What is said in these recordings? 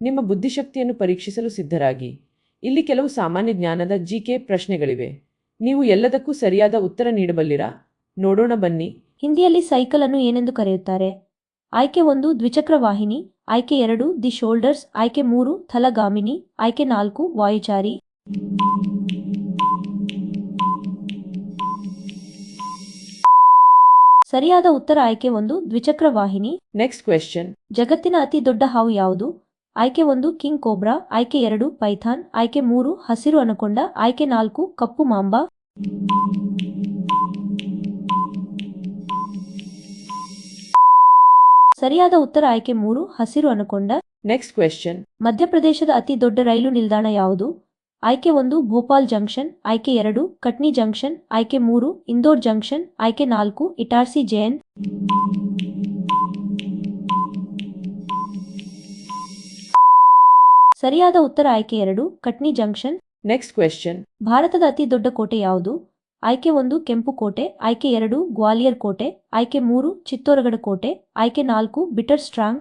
ನಿಮ್ಮ ಬುದ್ಧಿಶಕ್ತಿಯನ್ನು ಪರೀಕ್ಷಿಸಲು ಸಿದ್ಧರಾಗಿ. ಇಲ್ಲಿ ಕೆಲವು ಸಾಮಾನ್ಯ ಜ್ಞಾನದ ಜಿಕೆ ಪ್ರಶ್ನೆಗಳಿವೆ. ನೀವು ಎಲ್ಲದಕ್ಕೂ ಸರಿಯಾದ ಉತ್ತರ ನೀಡಬಲ್ಲಿರಾ? ನೋಡೋಣ ಬನ್ನಿ. ಹಿಂದಿಯಲ್ಲಿ ಸೈಕಲ್ ಅನ್ನು ಏನೆಂದು ಕರೆಯುತ್ತಾರೆ? ಆಯ್ಕೆ 1 ದ್ವಿಚಕ್ರ ವಾಹಿನಿ, ಆಯ್ಕೆ 2 ದಿ ಶೋಲ್ಡರ್ಸ್, ಆಯ್ಕೆ 3 ಥಲಗಾಮಿನಿ, ಆಯ್ಕೆ 4 ವಾಯುಚಾರಿ. ಸರಿಯಾದ ಉತ್ತರ ಆಯ್ಕೆ 1 ದ್ವಿಚಕ್ರ ವಾಹಿನಿ. Next question. ಜಗತ್ತಿನ ಅತಿ ದೊಡ್ಡ ಹಾವು ಯಾವುದು? ಆಯ್ಕೆ 1 ಕಿಂಗ್ ಕೋಬ್ರಾ, ಆಯ್ಕೆ 2 ಪೈಥಾನ್, ಆಯ್ಕೆ 3 ಹಸಿರು ಅನಕೊಂಡ, ಆಯ್ಕೆ 4 ಕಪ್ಪು ಮಾಂಬಾ. ಸರಿಯಾದ ಉತ್ತರ ಆಯ್ಕೆ 3 ಹಸಿರು ಅನಕೊಂಡ. Next question. ಮಧ್ಯಪ್ರದೇಶದ ಅತಿ ದೊಡ್ಡ ರೈಲು ನಿಲ್ದಾಣ ಯಾವುದು? ಆಯ್ಕೆ 1 ಭೋಪಾಲ್ ಜಂಕ್ಷನ್, ಆಯ್ಕೆ 2 ಕಟ್ನಿ ಜಂಕ್ಷನ್, ಆಯ್ಕೆ 3 ಇಂದೋರ್ ಜಂಕ್ಷನ್, ಆಯ್ಕೆ 4 ಇಟಾರ್ಸಿ ಜೈನ್. ಸರಿಯಾದ ಉತ್ತರ ಆಯ್ಕೆ 2 ಕಟ್ನಿ ಜಂಕ್ಷನ್. Next question. ಭಾರತದ ಭಾರತದ ಅತಿ ದೊಡ್ಡ ಕೋಟೆ ಯಾವುದು? ಆಯ್ಕೆ 1 ಕೆಂಪು ಕೋಟೆ, ಆಯ್ಕೆ 2 ಗ್ವಾಲಿಯರ್ ಕೋಟೆ, ಆಯ್ಕೆ 3 ಚಿತ್ತೋರಗಢ ಕೋಟೆ, ಆಯ್ಕೆ 4 ಬಿಟರ್ ಸ್ಟ್ರಾಂಗ್.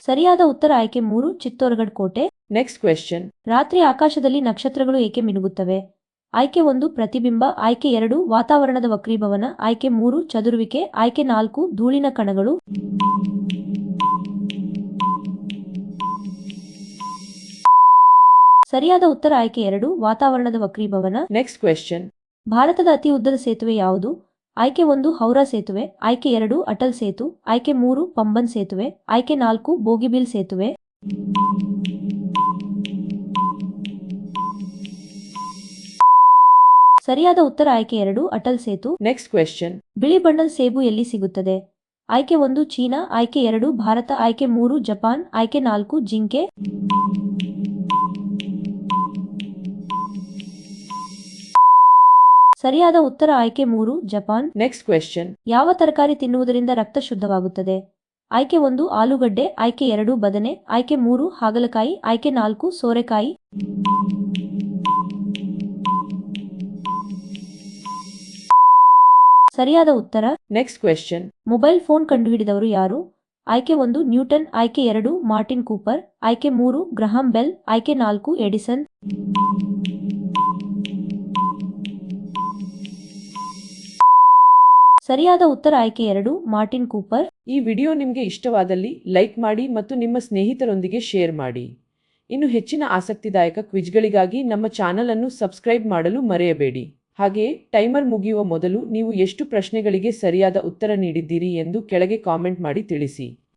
ಸರಿಯಾದ ಉತ್ತರ ಆಯ್ಕೆ 3 ಚಿತ್ತೋರಗಢ ಕೋಟೆ. Next question. ರಾತ್ರಿ ಆಕಾಶದಲ್ಲಿ ನಕ್ಷತ್ರಗಳು ಏಕೆ ಮಿನುಗುತ್ತವೆ? ಆಯ್ಕೆ 1 ಪ್ರತಿಬಿಂಬ, ಆಯ್ಕೆ 2 ವಾತಾವರಣದ ವಕ್ರೀಭವನ, ಆಯ್ಕೆ 3 ಚದುರುವಿಕೆ, ಆಯ್ಕೆ 4 ಧೂಳಿನ ಕಣಗಳು. ಸರಿಯಾದ ಉತ್ತರ ಆಯ್ಕೆ 2 ವಾತಾವರಣದ ವಕ್ರೀಭವನ. Next question. ಭಾರತದ ಅತಿ ಉದ್ದದ ಸೇತುವೆ ಯಾವುದು? ಆಯ್ಕೆ 1 ಹೌರಾ ಸೇತುವೆ, ಆಯ್ಕೆ 2 ಅಟಲ್ ಸೇತು, ಆಯ್ಕೆ 3 ಪಂಬನ್ ಸೇತುವೆ, ಆಯ್ಕೆ 4 ಬೋಗಿಬೀಲ್ ಸೇತುವೆ. ಸರಿಯಾದ ಉತ್ತರ ಆಯ್ಕೆ 2 ಅಟಲ್ ಸೇತು. Next question. ಬಿಳಿ ಬಣ್ಣದ ಸೇಬು ಎಲ್ಲಿ ಸಿಗುತ್ತದೆ? ಆಯ್ಕೆ 1 ಚೀನಾ, ಆಯ್ಕೆ 2 ಭಾರತ, ಆಯ್ಕೆ 3 ಜಪಾನ್, ಆಯ್ಕೆ 4 ಜಿಂಕೆ. ಸರಿಯಾದ ಉತ್ತರ ಆಯ್ಕೆ 3 ಜಪಾನ್. Next question. ಯಾವ ತರಕಾರಿ ತಿನ್ನುವುದರಿಂದ ರಕ್ತ ಶುದ್ಧವಾಗುತ್ತದೆ? ಆಯ್ಕೆ 1 ಆಲೂಗಡ್ಡೆ, ಆಯ್ಕೆ 2 ಬದನೆ, ಆಯ್ಕೆ 3 ಹಾಗಲಕಾಯಿ, ಆಯ್ಕೆ 4 ಸೋರೆಕಾಯಿ. ಸರಿಯಾದ ಉತ್ತರ ನೆಕ್ಸ್ಟ್ ಕ್ವೆಶ್ಚನ್. ಮೊಬೈಲ್ ಫೋನ್ ಕಂಡುಹಿಡಿದವರು ಯಾರು? ಆಯ್ಕೆ 1 ನ್ಯೂಟನ್, ಆಯ್ಕೆ 2 ಮಾರ್ಟಿನ್ ಕೂಪರ್, ಆಯ್ಕೆ 3 ಗ್ರಹಾಂ ಬೆಲ್, ಆಯ್ಕೆ 4 ಎಡಿಸನ್. ಸರಿಯಾದ ಉತ್ತರ ಆಯ್ಕೆ 2 ಮಾರ್ಟಿನ್ ಕೂಪರ್. ಈ ವಿಡಿಯೋ ನಿಮಗೆ ಇಷ್ಟವಾದಲ್ಲಿ ಲೈಕ್ ಮಾಡಿ ಮತ್ತು ನಿಮ್ಮ ಸ್ನೇಹಿತರೊಂದಿಗೆ ಶೇರ್ ಮಾಡಿ. ಇನ್ನು ಹೆಚ್ಚಿನ ಆಸಕ್ತಿದಾಯಕ ಕ್ವಿಜ್ಗಳಿಗಾಗಿ ನಮ್ಮ ಚಾನಲ್ ಅನ್ನು ಸಬ್ಸ್ಕ್ರೈಬ್ ಮಾಡಲು ಮರೆಯಬೇಡಿ. ಹಾಗೆಯೇ ಟೈಮರ್ ಮುಗಿಯುವ ಮೊದಲು ನೀವು ಎಷ್ಟು ಪ್ರಶ್ನೆಗಳಿಗೆ ಸರಿಯಾದ ಉತ್ತರ ನೀಡಿದ್ದೀರಿ ಎಂದು ಕೆಳಗೆ ಕಾಮೆಂಟ್ ಮಾಡಿ ತಿಳಿಸಿ.